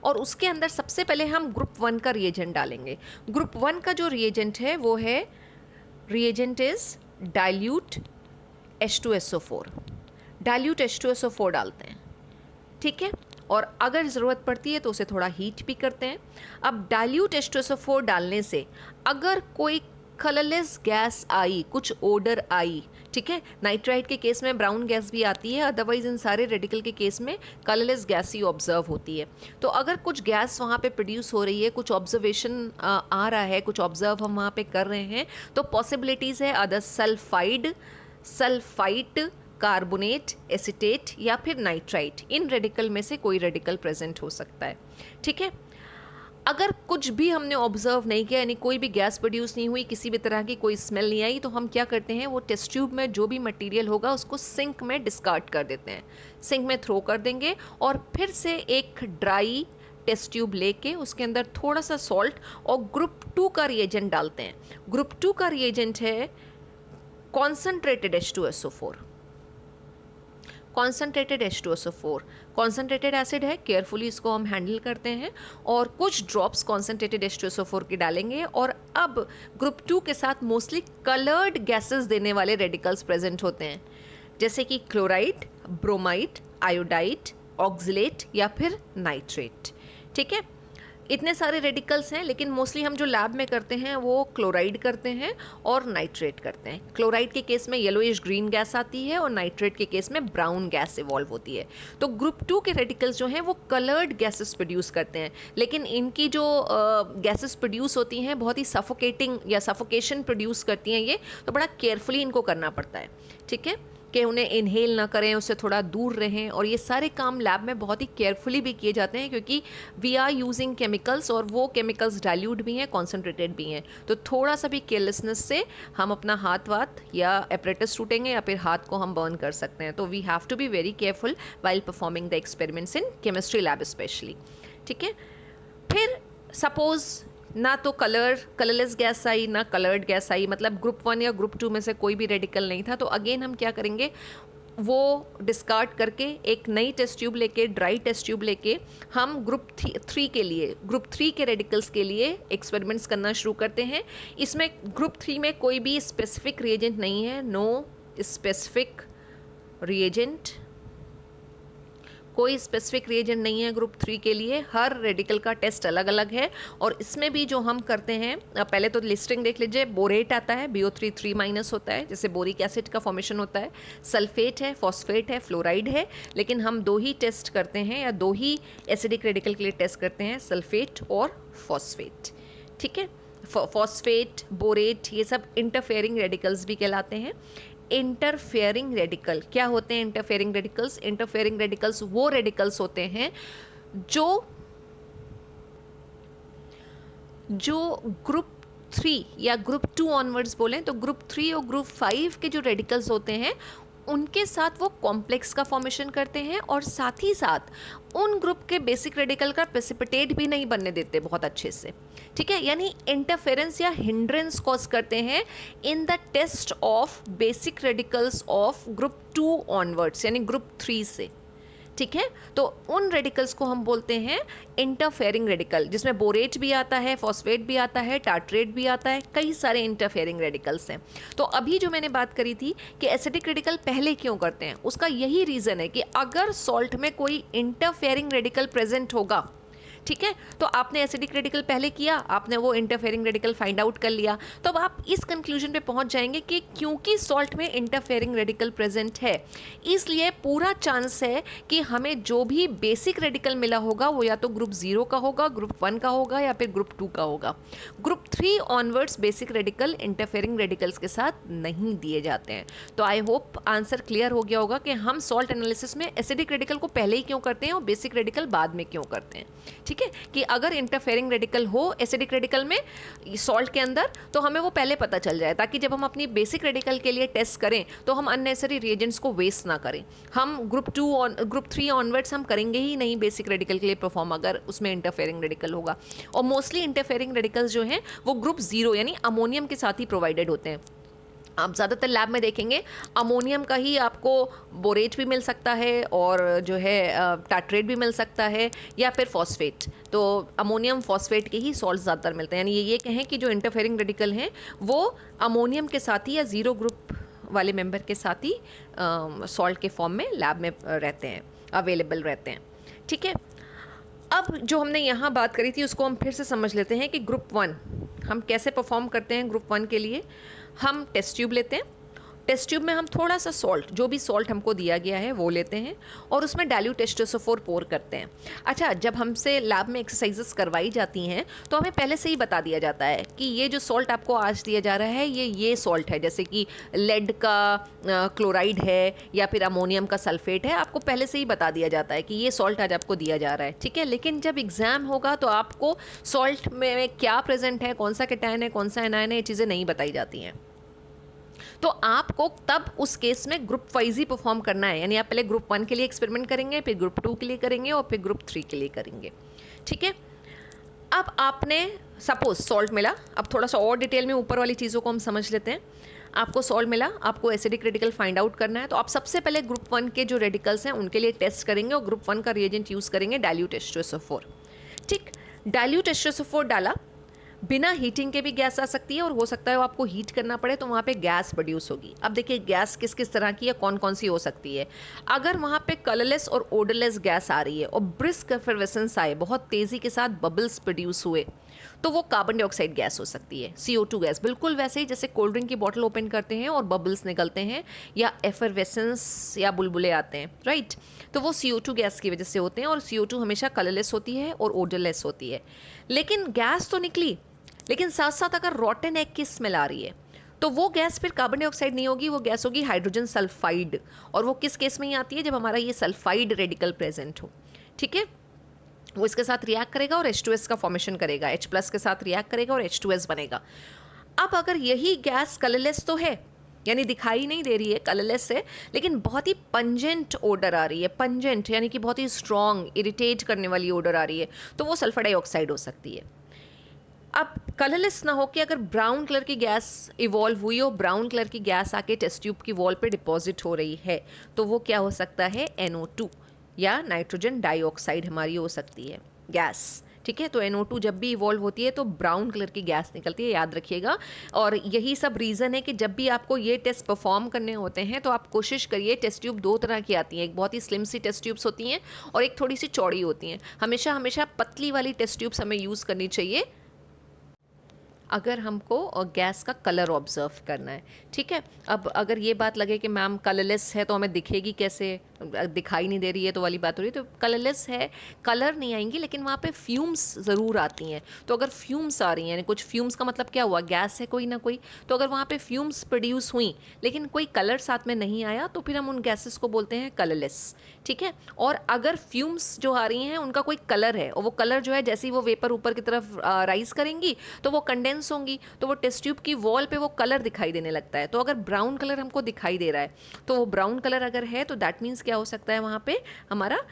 और उसके अंदर सबसे पहले हम ग्रुप 1 का रिएजेंट डालेंगे। ग्रुप 1 का जो रिएजेंट है वो है, reagent is dilute H2SO4, dilute H2SO4 डालते हैं। ठीक है, और अगर ज़रूरत पड़ती है तो उसे थोड़ा हीट भी करते हैं। अब डाइल्यूट H2SO4 डालने से अगर कोई कलरलेस गैस आई, कुछ ओडर आई, ठीक है, नाइट्राइट के केस में ब्राउन गैस भी आती है, अदरवाइज इन सारे रेडिकल के केस में कलरलेस गैस ही ऑब्जर्व होती है। तो अगर कुछ गैस वहाँ पे प्रोड्यूस हो रही है, कुछ ऑब्जर्वेशन आ रहा है, कुछ ऑब्जर्व हम वहाँ पे कर रहे हैं, तो पॉसिबिलिटीज़ है other sulphide, sulphite, carbonate, acetate या फिर नाइट्राइट, इन रेडिकल में से कोई रेडिकल प्रेजेंट हो सकता है। ठीक है, अगर कुछ भी हमने ऑब्जर्व नहीं किया, यानी कोई भी गैस प्रोड्यूस नहीं हुई, किसी भी तरह की कोई स्मेल नहीं आई, तो हम क्या करते हैं, वो टेस्ट ट्यूब में जो भी मटेरियल होगा उसको सिंक में डिस्कार्ड कर देते हैं, सिंक में थ्रो कर देंगे, और फिर से एक ड्राई टेस्ट ट्यूब लेके उसके अंदर थोड़ा सा सॉल्ट और ग्रुप 2 का रिएजेंट डालते हैं। ग्रुप 2 का रिएजेंट है concentrated H2SO4, concentrated H2SO4, concentrated acid है, केयरफुली इसको हम हैंडल करते हैं, और कुछ ड्रॉप्स कॉन्सनट्रेटेड H2SO4 के डालेंगे। और अब ग्रुप 2 के साथ मोस्टली कलर्ड गैसेस देने वाले रेडिकल्स प्रेजेंट होते हैं, जैसे कि क्लोराइड, ब्रोमाइड, आयोडाइड, ऑक्सिलेट या फिर नाइट्रेट। ठीक है, इतने सारे रेडिकल्स हैं, लेकिन मोस्टली हम जो लैब में करते हैं वो क्लोराइड करते हैं और नाइट्रेट करते हैं। क्लोराइड के केस में येलोइश ग्रीन गैस आती है और नाइट्रेट के केस में ब्राउन गैस इवॉल्व होती है। तो ग्रुप 2 के रेडिकल्स जो हैं वो कलर्ड गैसेस प्रोड्यूस करते हैं, लेकिन इनकी जो गैसेस प्रोड्यूस होती हैं बहुत ही सफोकेटिंग या सफोकेशन प्रोड्यूस करती हैं ये, तो बड़ा केयरफुली इनको करना पड़ता है। ठीक है, कि उन्हें इनहेल ना करें, उससे थोड़ा दूर रहें, और ये सारे काम लैब में बहुत ही केयरफुली भी किए जाते हैं क्योंकि वी आर यूजिंग केमिकल्स और वो केमिकल्स डाइल्यूट भी हैं, कॉन्सेंट्रेटेड भी हैं। तो थोड़ा सा भी केयरलेसनेस से हम अपना हाथ वाथ या एपरेटस टूटेंगे या फिर हाथ को हम बर्न कर सकते हैं। तो we have to be very careful while performing the experiments in chemistry lab specially. ठीक है, फिर सपोज ना तो कलरलेस गैस आई ना कलर्ड गैस आई, मतलब ग्रुप 1 या ग्रुप 2 में से कोई भी रेडिकल नहीं था, तो अगेन हम क्या करेंगे, वो डिस्कार्ड करके एक नई टेस्ट ट्यूब लेके, ड्राई टेस्ट ट्यूब लेके हम ग्रुप 3 के रेडिकल्स के लिए एक्सपेरिमेंट्स करना शुरू करते हैं। इसमें ग्रुप 3 में कोई भी स्पेसिफिक रिएजेंट नहीं है, नो स्पेसिफिक रिएजेंट, कोई स्पेसिफिक रिएजेंट नहीं है ग्रुप 3 के लिए। हर रेडिकल का टेस्ट अलग अलग है और इसमें भी जो हम करते हैं, पहले तो लिस्टिंग देख लीजिए। बोरेट आता है, BO3 3- होता है, जैसे बोरिक एसिड का फॉर्मेशन होता है। सल्फेट है, फॉस्फेट है, फ्लोराइड है, लेकिन हम 2 ही टेस्ट करते हैं या 2 ही एसिडिक रेडिकल के लिए टेस्ट करते हैं, सल्फेट और फॉस्फेट। ठीक है, फॉस्फेट, बोरेट, ये सब इंटरफेयरिंग रेडिकल्स भी कहलाते हैं। इंटरफेयरिंग रेडिकल क्या होते हैं? इंटरफेयरिंग रेडिकल्स, इंटरफेयरिंग रेडिकल्स वो रेडिकल्स होते हैं जो ग्रुप 3 या ग्रुप 2 ऑनवर्ड्स बोलें तो ग्रुप 3 और ग्रुप 5 के जो रेडिकल्स होते हैं उनके साथ वो कॉम्प्लेक्स का फॉर्मेशन करते हैं और साथ ही साथ उन ग्रुप के बेसिक रेडिकल का प्रेसिपिटेट भी नहीं बनने देते बहुत अच्छे से। ठीक है, यानी इंटरफेरेंस या हिंड्रेंस कॉज करते हैं in the test of basic radicals of group 2 onwards, यानी ग्रुप 3 से। ठीक है, तो उन रेडिकल्स को हम बोलते हैं इंटरफेयरिंग रेडिकल, जिसमें बोरेट भी आता है, फॉस्फेट भी आता है, टार्ट्रेट भी आता है, कई सारे इंटरफेयरिंग रेडिकल्स हैं। तो अभी जो मैंने बात करी थी कि एसिडिक रेडिकल पहले क्यों करते हैं, उसका यही रीज़न है कि अगर सॉल्ट में कोई इंटरफेयरिंग रेडिकल प्रेजेंट होगा, ठीक है, तो आपने एसिडिक रेडिकल पहले किया, आपने वो इंटरफेयरिंग रेडिकल फाइंड आउट कर लिया, तो अब आप इस कंक्लूजन पे पहुंच जाएंगे कि क्योंकि सॉल्ट में इंटरफेयरिंग रेडिकल प्रेजेंट है, इसलिए पूरा चांस है कि हमें जो भी बेसिक रेडिकल मिला होगा वो या तो ग्रुप 0 का होगा, ग्रुप 1 का होगा या फिर ग्रुप 2 का होगा। Group 3 onwards basic radical interfering radicals के साथ नहीं दिए जाते हैं। तो आई होप आंसर क्लियर हो गया होगा कि हम सॉल्ट एनालिसिस में एसिडिक रेडिकल को पहले ही क्यों करते हैं और बेसिक रेडिकल बाद में क्यों करते हैं। ठीक है, कि अगर इंटरफेयरिंग रेडिकल हो एसिडिक रेडिकल में सॉल्ट के अंदर तो हमें वो पहले पता चल जाए, ताकि जब हम अपनी बेसिक रेडिकल के लिए टेस्ट करें तो हम अननेसेसरी रिएजेंट्स को वेस्ट ना करें। हम ग्रुप 3 ऑनवर्ड्स हम करेंगे ही नहीं बेसिक रेडिकल के लिए परफॉर्म अगर उसमें इंटरफेयरिंग रेडिकल होगा। और मोस्टली इंटरफेयरिंग रेडिकल्स जो हैं वो ग्रुप 0 यानी अमोनियम के साथ ही प्रोवाइडेड होते हैं। आप ज़्यादातर लैब में देखेंगे अमोनियम का ही आपको बोरेट भी मिल सकता है और जो है टार्ट्रेट भी मिल सकता है या फिर फॉस्फेट। तो अमोनियम फॉस्फेट के ही सॉल्ट ज़्यादातर मिलते हैं, यानी ये कहें कि जो इंटरफेयरिंग रेडिकल हैं वो अमोनियम के साथ ही या 0 ग्रुप वाले मेंबर के साथ ही सॉल्ट के फॉर्म में लैब में रहते हैं, अवेलेबल रहते हैं। ठीक है, अब जो हमने यहाँ बात करी थी उसको हम फिर से समझ लेते हैं कि ग्रुप 1 हम कैसे परफॉर्म करते हैं। ग्रुप 1 के लिए हम टेस्ट ट्यूब लेते हैं, टेस्ट ट्यूब में हम थोड़ा सा सॉल्ट, जो भी सॉल्ट हमको दिया गया है वो लेते हैं और उसमें डाइल्यूट H2SO4 पोर करते हैं। अच्छा, जब हमसे लैब में एक्सरसाइजेस करवाई जाती हैं तो हमें पहले से ही बता दिया जाता है कि ये जो सॉल्ट आपको आज दिया जा रहा है ये सॉल्ट है, जैसे कि लेड का क्लोराइड है या फिर अमोनियम का सल्फेट है, आपको पहले से ही बता दिया जाता है कि ये सॉल्ट आज आपको दिया जा रहा है। ठीक है, लेकिन जब एग्ज़ाम होगा तो आपको सॉल्ट में क्या प्रेजेंट है, कौन सा कैटायन है, कौन सा एनायन है, ये चीज़ें नहीं बताई जाती हैं। तो आपको तब उस केस में ग्रुप वाइज ही परफॉर्म करना है, यानी आप पहले ग्रुप 1 के लिए एक्सपेरिमेंट करेंगे, फिर ग्रुप 2 के लिए करेंगे और फिर ग्रुप 3 के लिए करेंगे। ठीक है, अब आपने सपोज सॉल्ट मिला, अब थोड़ा सा और डिटेल में ऊपर वाली चीज़ों को हम समझ लेते हैं। आपको सॉल्ट मिला, आपको एसिडिक रेडिकल फाइंड आउट करना है, तो आप सबसे पहले ग्रुप 1 के जो रेडिकल्स हैं उनके लिए टेस्ट करेंगे और ग्रुप 1 का रिएजेंट यूज़ करेंगे डाइल्यूट H2SO4। ठीक, डाइल्यूट H2SO4 डाला, बिना हीटिंग के भी गैस आ सकती है और हो सकता है वो आपको हीट करना पड़े तो वहाँ पे गैस प्रोड्यूस होगी। अब देखिए गैस किस किस तरह की है, कौन कौन सी हो सकती है। अगर वहाँ पे कलरलेस और ओडरलेस गैस आ रही है और ब्रिस्क एफरवेसेंस आए, बहुत तेज़ी के साथ बबल्स प्रोड्यूस हुए, तो वो कार्बन डाइऑक्साइड गैस हो सकती है, CO2 गैस, बिल्कुल वैसे ही जैसे कोल्ड ड्रिंक की बॉटल ओपन करते हैं और बबल्स निकलते हैं या एफरवेसेंस या बुलबुले आते हैं, राइट। तो वो CO2 गैस की वजह से होते हैं और CO2 हमेशा कलरलेस होती है और ओडरलेस होती है। लेकिन गैस तो निकली, लेकिन साथ साथ अगर रॉटन एग की स्मेल आ रही है तो वो गैस फिर कार्बन डाइऑक्साइड नहीं होगी, वो गैस होगी हाइड्रोजन सल्फाइड। और वो किस केस में ही आती है, जब हमारा ये सल्फाइड रेडिकल प्रेजेंट हो। ठीक है, वो इसके साथ रिएक्ट करेगा और H2S का फॉर्मेशन करेगा, H+ के साथ रिएक्ट करेगा और H2S बनेगा। अब अगर यही गैस कलरलेस तो है, यानी दिखाई नहीं दे रही है, कलरलेस है, लेकिन बहुत ही पंजेंट ओडर आ रही है, पंजेंट यानी कि बहुत ही स्ट्रॉन्ग इरिटेट करने वाली ओडर आ रही है, तो वो सल्फर डाइऑक्साइड हो सकती है। अब कलरलेस ना हो कि अगर ब्राउन कलर की गैस इवॉल्व हुई हो, ब्राउन कलर की गैस आके टेस्ट ट्यूब की वॉल पे डिपॉजिट हो रही है, तो वो क्या हो सकता है, NO2 या नाइट्रोजन डाइऑक्साइड हमारी हो सकती है गैस। ठीक है, तो NO2 जब भी इवॉल्व होती है तो ब्राउन कलर की गैस निकलती है, याद रखिएगा। और यही सब रीज़न है कि जब भी आपको ये टेस्ट परफॉर्म करने होते हैं तो आप कोशिश करिए, टेस्ट ट्यूब दो तरह की आती हैं, एक बहुत ही स्लिम सी टेस्ट ट्यूब्स होती हैं और एक थोड़ी सी चौड़ी होती हैं। हमेशा हमेशा पतली वाली टेस्ट ट्यूब्स हमें यूज़ करनी चाहिए अगर हमको गैस का कलर ऑब्जर्व करना है। ठीक है, अब अगर ये बात लगे कि मैम कलरलेस है तो हमें दिखेगी कैसे, दिखाई नहीं दे रही है तो वाली बात हो रही है, तो कलरलेस है, कलर नहीं आएंगी, लेकिन वहाँ पे फ्यूम्स ज़रूर आती हैं। तो अगर फ्यूम्स आ रही हैं, कुछ फ्यूम्स का मतलब क्या हुआ, गैस है कोई ना कोई, तो अगर वहाँ पे फ्यूम्स प्रोड्यूस हुई लेकिन कोई कलर साथ में नहीं आया तो फिर हम उन गैसेस को बोलते हैं कलरलेस। ठीक है, और अगर फ्यूम्स जो आ रही हैं उनका कोई कलर है और वो कलर जो है जैसे ही वो वेपर ऊपर की तरफ राइज करेंगी तो वो कंडेंस होंगी, तो वो टेस्ट ट्यूब की वॉल पे वो कलर दिखाई देने लगता है। तो अगर ब्राउन कलर हमको दिखाई दे रहा है तो वो ब्राउन कलर अगर है तो दैट मीन्स क्या हो सकता है, वहाँ पे हमारा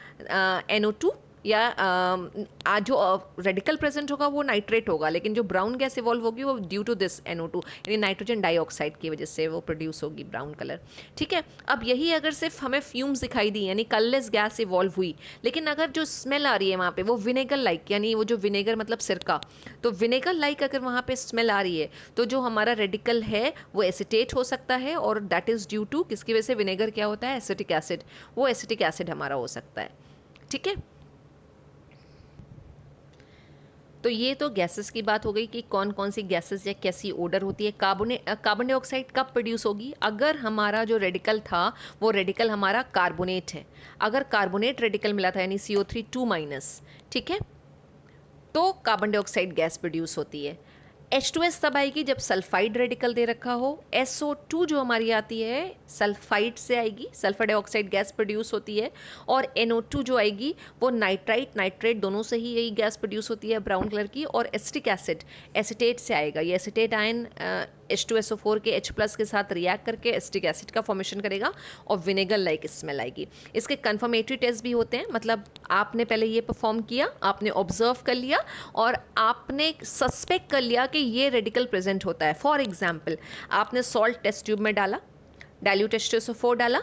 NO2 या जो रेडिकल प्रेजेंट होगा वो नाइट्रेट होगा, लेकिन जो ब्राउन गैस इवॉल्व होगी वो ड्यू टू दिस NO2 यानी नाइट्रोजन डाइऑक्साइड की वजह से वो प्रोड्यूस होगी ब्राउन कलर। ठीक है, अब यही अगर सिर्फ हमें फ्यूम्स दिखाई दी यानी कलरलेस गैस इवॉल्व हुई, लेकिन अगर जो स्मेल आ रही है वहाँ पे वो विनेगर लाइक, यानी वो जो विनेगर मतलब सिरका, तो विनेगर लाइक अगर वहाँ पे स्मेल आ रही है तो जो हमारा रेडिकल है वो एसिटेट हो सकता है, और दैट इज़ ड्यू टू किसकी वजह से, विनेगर क्या होता है, एसिटिक एसिड, वो एसिटिक एसिड हमारा हो सकता है। ठीक है, तो ये तो गैसेस की बात हो गई कि कौन कौन सी गैसेस या कैसी ओडर होती है। कार्बन डाइऑक्साइड कब प्रोड्यूस होगी, अगर हमारा जो रेडिकल था वो रेडिकल हमारा कार्बोनेट है, अगर कार्बोनेट रेडिकल मिला था यानी CO3 2-, ठीक है, तो कार्बन डाइऑक्साइड गैस प्रोड्यूस होती है। H2S तब आएगी जब सल्फाइड रेडिकल दे रखा हो। SO2 जो हमारी आती है सल्फाइड से आएगी, सल्फर डाइऑक्साइड गैस प्रोड्यूस होती है। और NO2 जो आएगी वो नाइट्राइट नाइट्रेट दोनों से ही यही गैस प्रोड्यूस होती है ब्राउन कलर की। और एसिटिक एसिड एसिटेट से आएगा, ये एसिटेट आयन H2SO4 के H+ के साथ रिएक्ट करके एसिटिक एसिड का फॉर्मेशन करेगा और विनेगर लाइक स्मेल आएगी। इसके कन्फर्मेटरी टेस्ट भी होते हैं, मतलब आपने पहले ये परफॉर्म किया, आपने ऑब्जर्व कर लिया और आपने सस्पेक्ट कर लिया कि ये रेडिकल प्रेजेंट होता है। फॉर एग्जाम्पल आपने सॉल्ट टेस्ट ट्यूब में डाला, डाइल्यूट H2SO4 डाला,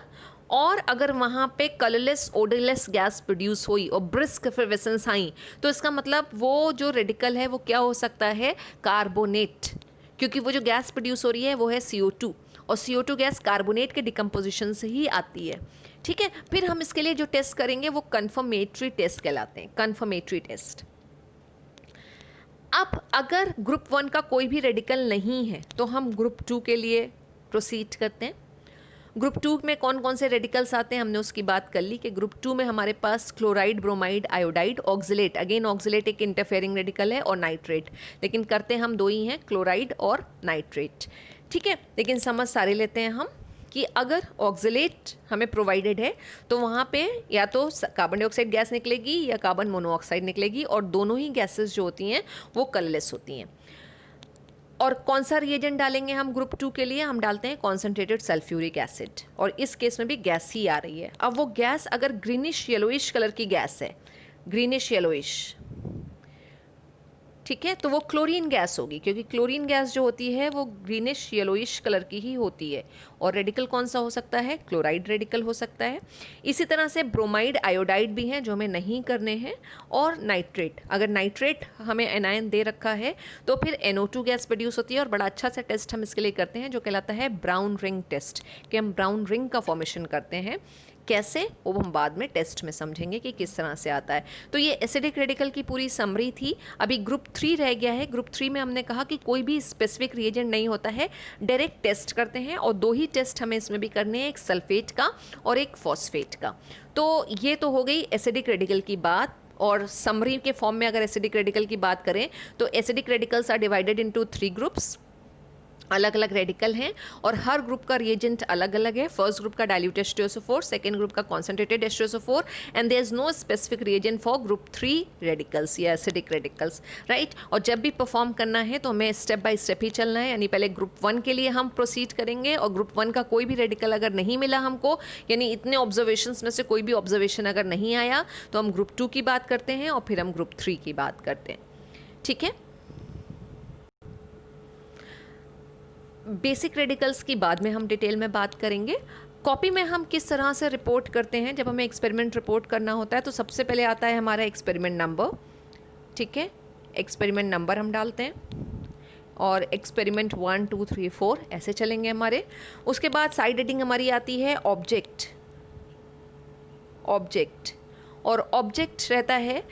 और अगर वहाँ पे कलरलेस ओडरलेस गैस प्रोड्यूस हुई और ब्रिस्क एफर्वेसेंस आई, तो इसका मतलब वो जो रेडिकल है वो क्या हो सकता है, कार्बोनेट, क्योंकि वो जो गैस प्रोड्यूस हो रही है वो है CO2 और CO2 गैस कार्बोनेट के डिकम्पोजिशन से ही आती है। ठीक है, फिर हम इसके लिए जो टेस्ट करेंगे वो कन्फर्मेटरी टेस्ट कहलाते हैं, कन्फर्मेटरी टेस्ट। अब अगर ग्रुप 1 का कोई भी रेडिकल नहीं है तो हम ग्रुप 2 के लिए प्रोसीड करते हैं। ग्रुप 2 में कौन कौन से रेडिकल्स आते हैं हमने उसकी बात कर ली कि ग्रुप 2 में हमारे पास chloride, bromide, iodide, oxalate, again oxalate एक इंटरफेयरिंग रेडिकल है, और नाइट्रेट, लेकिन करते हम दो ही हैं, क्लोराइड और नाइट्रेट। ठीक है, लेकिन समझ सारे लेते हैं हम कि अगर ऑक्जिलेट हमें प्रोवाइडेड है तो वहाँ पे या तो कार्बन डाइऑक्साइड गैस निकलेगी या कार्बन मोनोऑक्साइड निकलेगी, और दोनों ही गैसेस जो होती हैं वो कलरलेस होती हैं। और कौन सा रिएजेंट डालेंगे हम ग्रुप 2 के लिए, हम डालते हैं कॉन्सेंट्रेटेड सल्फ्यूरिक एसिड, और इस केस में भी गैस ही आ रही है। अब वो गैस अगर ग्रीनिश येलोइश कलर की गैस है, ग्रीनिश येलोइश, ठीक है, तो वो क्लोरीन गैस होगी, क्योंकि क्लोरीन गैस जो होती है वो ग्रीनिश येलोइश कलर की ही होती है। और रेडिकल कौन सा हो सकता है, क्लोराइड रेडिकल हो सकता है। इसी तरह से ब्रोमाइड, आयोडाइड भी हैं जो हमें नहीं करने हैं, और नाइट्रेट, अगर नाइट्रेट हमें एनायन दे रखा है तो फिर NO2 गैस प्रोड्यूस होती है। और बड़ा अच्छा सा टेस्ट हम इसके लिए करते हैं जो कहलाता है ब्राउन रिंग टेस्ट, कि हम ब्राउन रिंग का फॉर्मेशन करते हैं। कैसे, वो हम बाद में टेस्ट में समझेंगे कि किस तरह से आता है। तो ये एसिडिक रेडिकल की पूरी समरी थी। अभी ग्रुप 3 रह गया है। ग्रुप 3 में हमने कहा कि कोई भी स्पेसिफिक रिएजेंट नहीं होता है, डायरेक्ट टेस्ट करते हैं, और दो ही टेस्ट हमें इसमें भी करने हैं, एक सल्फेट का और एक फॉस्फेट का। तो ये तो हो गई एसिडिक रेडिकल की बात। और समरी के फॉर्म में अगर एसिडिक रेडिकल की बात करें तो acidic radicals are divided into 3 groups. अलग अलग रेडिकल हैं और हर ग्रुप का रिएजेंट अलग अलग है। फर्स्ट ग्रुप का डाइल्यूट H2SO4, सेकेंड ग्रुप का concentrated H2SO4 and there is no specific reagent for group 3 radicals या एसिडिक रेडिकल्स, राइट। और जब भी परफॉर्म करना है तो हमें स्टेप बाय स्टेप ही चलना है, यानी पहले ग्रुप 1 के लिए हम प्रोसीड करेंगे और ग्रुप 1 का कोई भी रेडिकल अगर नहीं मिला हमको, यानी इतने ऑब्जर्वेशंस में से कोई भी ऑब्जर्वेशन अगर नहीं आया, तो हम ग्रुप 2 की बात करते हैं और फिर हम ग्रुप 3 की बात करते हैं, ठीक है। बेसिक रेडिकल्स की बाद में हम डिटेल में बात करेंगे। कॉपी में हम किस तरह से रिपोर्ट करते हैं, जब हमें एक्सपेरिमेंट रिपोर्ट करना होता है तो सबसे पहले आता है हमारा एक्सपेरिमेंट नंबर, ठीक है। एक्सपेरिमेंट नंबर हम डालते हैं और एक्सपेरिमेंट 1 2 3 4 ऐसे चलेंगे हमारे। उसके बाद साइड हेडिंग हमारी आती है ऑब्जेक्ट, और ऑब्जेक्ट रहता है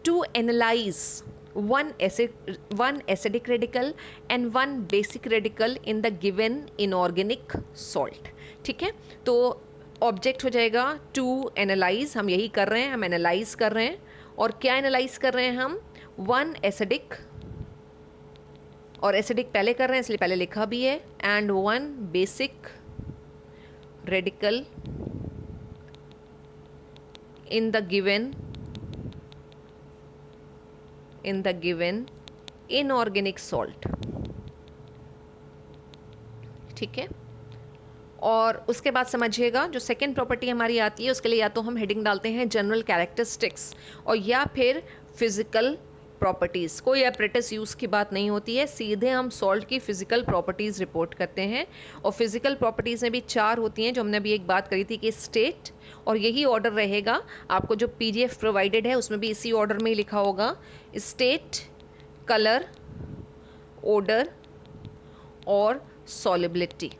to analyse one acidic radical and one basic radical in the given inorganic salt, ठीक है। तो ऑब्जेक्ट हो जाएगा टू एनालाइज, हम यही कर रहे हैं, हम एनालाइज कर रहे हैं। और क्या एनालाइज कर रहे हैं हम? वन एसिडिक, और एसिडिक पहले कर रहे हैं इसलिए पहले लिखा भी है, and one basic radical in the given inorganic salt, ठीक है। और उसके बाद समझिएगा जो सेकेंड प्रॉपर्टी हमारी आती है उसके लिए या तो हम हेडिंग डालते हैं जनरल कैरेक्टरिस्टिक्स और या फिर फिजिकल प्रॉपर्टीज़। कोई एपरेटस यूज़ की बात नहीं होती है, सीधे हम सॉल्ट की फिजिकल प्रॉपर्टीज़ रिपोर्ट करते हैं। और फिजिकल प्रॉपर्टीज़ में भी 4 होती हैं, जो हमने अभी एक बात करी थी कि स्टेट, और यही ऑर्डर रहेगा आपको जो PDF प्रोवाइडेड है उसमें भी इसी ऑर्डर में ही लिखा होगा, स्टेट, कलर, ऑर्डर और सॉलिबिलिटी।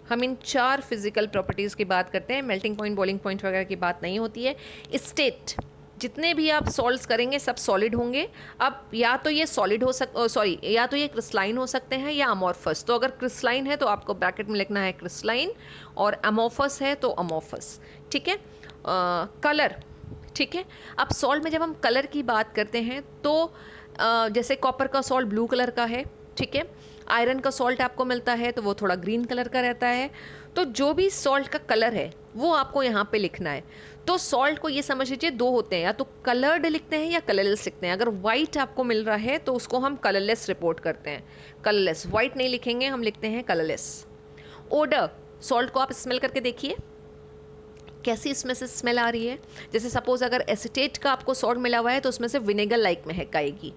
हम इन 4 फिजिकल प्रॉपर्टीज़ की बात करते हैं, मेल्टिंग पॉइंट, बॉइलिंग पॉइंट वगैरह की बात नहीं होती है। स्टेट, जितने भी आप सॉल्ट्स करेंगे सब सॉलिड होंगे। अब या तो ये सॉलिड हो या तो ये क्रिस्टलाइन हो सकते हैं या अमॉर्फस। तो अगर क्रिस्टलाइन है तो आपको ब्रैकेट में लिखना है क्रिस्टलाइन, और अमॉर्फस है तो अमॉर्फस, ठीक है। कलर, ठीक है। अब सॉल्ट में जब हम कलर की बात करते हैं तो जैसे कॉपर का सॉल्ट ब्लू कलर का है, ठीक है। आयरन का सॉल्ट आपको मिलता है तो वो थोड़ा ग्रीन कलर का रहता है। तो जो भी सॉल्ट का कलर है वो आपको यहाँ पे लिखना है। तो सॉल्ट को ये समझ लीजिए 2 होते हैं, या तो कलर्ड लिखते हैं या कलरलेस लिखते हैं। अगर वाइट आपको मिल रहा है तो उसको हम कलरलेस रिपोर्ट करते हैं, कलरलेस। वाइट नहीं लिखेंगे, हम लिखते हैं कलरलेस। ओडर, सॉल्ट को आप स्मेल करके देखिए कैसी इसमें से स्मेल आ रही है। जैसे सपोज अगर एसिटेट का आपको सॉल्ट मिला हुआ है तो उसमें से विनेगर लाइक महक आएगी,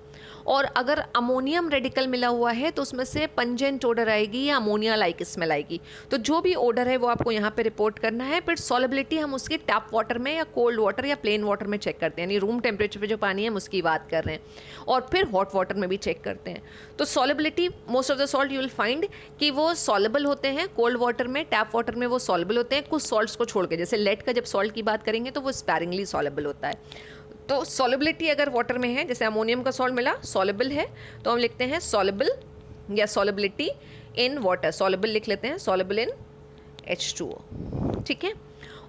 और अगर अमोनियम रेडिकल मिला हुआ है तो उसमें से पंजेंट ओडर आएगी या अमोनिया लाइक स्मेल आएगी। तो जो भी ओडर है वो आपको यहाँ पे रिपोर्ट करना है। फिर सॉलिबिलिटी हम उसकी टैप वाटर में या कोल्ड वाटर या प्लेन वाटर में चेक करते हैं, यानी रूम टेम्परेचर पे जो पानी है हम उसकी बात कर रहे हैं, और फिर हॉट वाटर में भी चेक करते हैं। तो solubility, most of the salt you will find कि वो सॉलेबल होते हैं कोल्ड वाटर में, टैप वाटर में वो सॉलेबल होते हैं, कुछ सॉल्ट्स को छोड़ के। जैसे लेड का जब सॉल्ट की बात करेंगे तो वो स्पैरिंगली सॉलेबल होता है। तो सॉलिबिलिटी अगर वाटर में है, जैसे अमोनियम का सॉल्ट मिला सॉलेबल है, तो हम लिखते हैं सॉलेबल या सॉलिबिलिटी इन वाटर, सॉलेबल लिख लेते हैं, सॉलेबल इन H2O, ठीक है।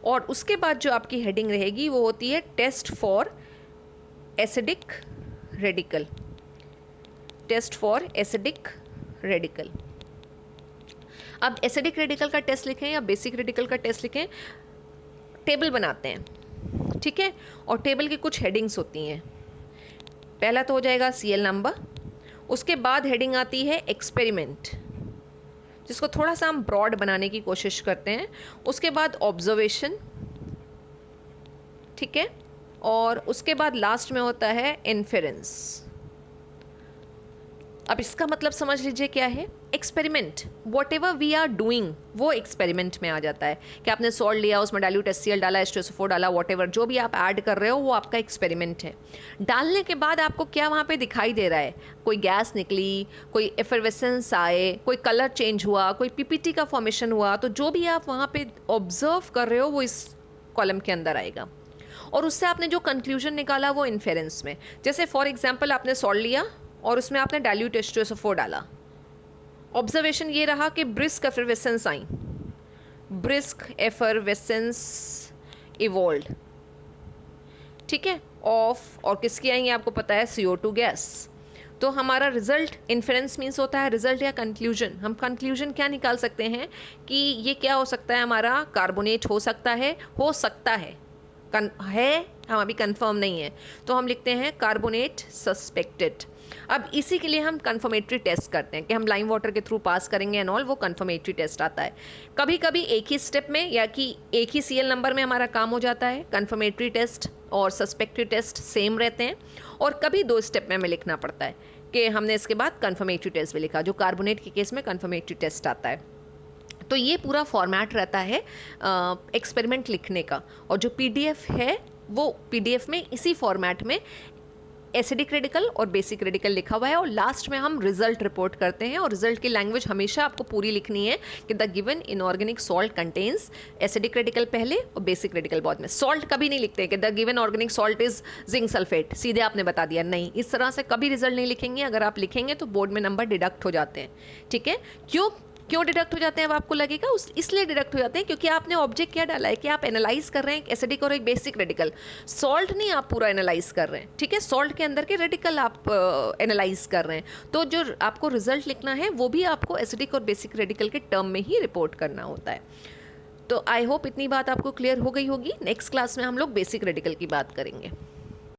और उसके बाद जो आपकी हेडिंग रहेगी वो होती है test for acidic radical, test for acidic radical. अब एसिडिक रेडिकल का टेस्ट लिखें या बेसिक रेडिकल का टेस्ट लिखें, टेबल बनाते हैं, ठीक है। और टेबल की कुछ हेडिंग्स होती हैं। पहला तो हो जाएगा CL नंबर, उसके बाद हेडिंग आती है एक्सपेरिमेंट, जिसको थोड़ा सा हम ब्रॉड बनाने की कोशिश करते हैं। उसके बाद ऑब्जर्वेशन, ठीक है। और उसके बाद लास्ट में होता है इन्फेरेंस। अब इसका मतलब समझ लीजिए क्या है, experiment, whatever we are doing वो एक्सपेरिमेंट में आ जाता है। कि आपने सॉल्ट लिया, उसमें डाइल्यूट HCl डाला, H2SO4 डाला, वॉट एवर जो भी आप ऐड कर रहे हो वो आपका एक्सपेरिमेंट है। डालने के बाद आपको क्या वहाँ पे दिखाई दे रहा है, कोई गैस निकली, कोई एफरवेसेंस आए, कोई कलर चेंज हुआ, कोई PPT का फॉर्मेशन हुआ, तो जो भी आप वहाँ पे ऑब्जर्व कर रहे हो वो इस कॉलम के अंदर आएगा। और उससे आपने जो कंक्लूजन निकाला वो इन्फेरेंस में। जैसे फॉर एग्जाम्पल आपने सॉल्ट लिया और उसमें आपने डाइल्यूट H2SO4 डाला, ऑब्जर्वेशन ये रहा कि ब्रिस्क एफरवेसेंस आई, ब्रिस्क एफरवेसेंस इवॉल्व, ठीक है, ऑफ, और किसकी आई है आपको पता है, CO2 गैस। तो हमारा रिजल्ट इन्फेरेंस मीन्स होता है रिजल्ट या कंक्लूजन। हम कंक्लूजन क्या निकाल सकते हैं कि ये क्या हो सकता है, हमारा कार्बोनेट हो सकता है, हम अभी कंफर्म नहीं है, तो हम लिखते हैं कार्बोनेट सस्पेक्टेड। अब इसी के लिए हम कंफर्मेटरी टेस्ट करते हैं कि हम लाइम वाटर के थ्रू पास करेंगे एंड ऑल, वो कंफर्मेटरी टेस्ट आता है। कभी कभी एक ही स्टेप में या कि एक ही सीएल नंबर में हमारा काम हो जाता है, कंफर्मेटरी टेस्ट और सस्पेक्टरी टेस्ट सेम रहते हैं, और कभी 2 स्टेप में हमें लिखना पड़ता है कि हमने इसके बाद कंफर्मेटरी टेस्ट भी लिखा, जो कार्बोनेट के केस में कंफर्मेटरी टेस्ट आता है। तो ये पूरा फॉर्मेट रहता है एक्सपेरिमेंट लिखने का, और जो पीडीएफ है वो पीडीएफ में इसी फॉर्मेट में एसिडिक रेडिकल और बेसिक रेडिकल लिखा हुआ है, और लास्ट में हम रिजल्ट रिपोर्ट करते हैं। और रिजल्ट की लैंग्वेज हमेशा आपको पूरी लिखनी है कि the given inorganic salt contains acidic radical पहले और बेसिक रेडिकल बाद में। सॉल्ट कभी नहीं लिखते कि the given organic salt is zinc sulphate, सीधे आपने बता दिया, नहीं, इस तरह से कभी रिजल्ट नहीं लिखेंगे। अगर आप लिखेंगे तो बोर्ड में नंबर डिडक्ट हो जाते हैं, ठीक है। क्यों डिडक्ट हो जाते हैं, अब आपको लगेगा इसलिए डिडक्ट हो जाते हैं क्योंकि आपने ऑब्जेक्ट क्या डाला है कि आप एनालाइज कर रहे हैं एक एसिडिक और एक बेसिक रेडिकल। सॉल्ट नहीं आप पूरा एनालाइज कर रहे हैं, ठीक है, सॉल्ट के अंदर के रेडिकल आप एनालाइज कर रहे हैं। तो जो आपको रिजल्ट लिखना है वो भी आपको एसिडिक और बेसिक रेडिकल के टर्म में ही रिपोर्ट करना होता है। तो आई होप इतनी बात आपको क्लियर हो गई होगी। नेक्स्ट क्लास में हम लोग बेसिक रेडिकल की बात करेंगे।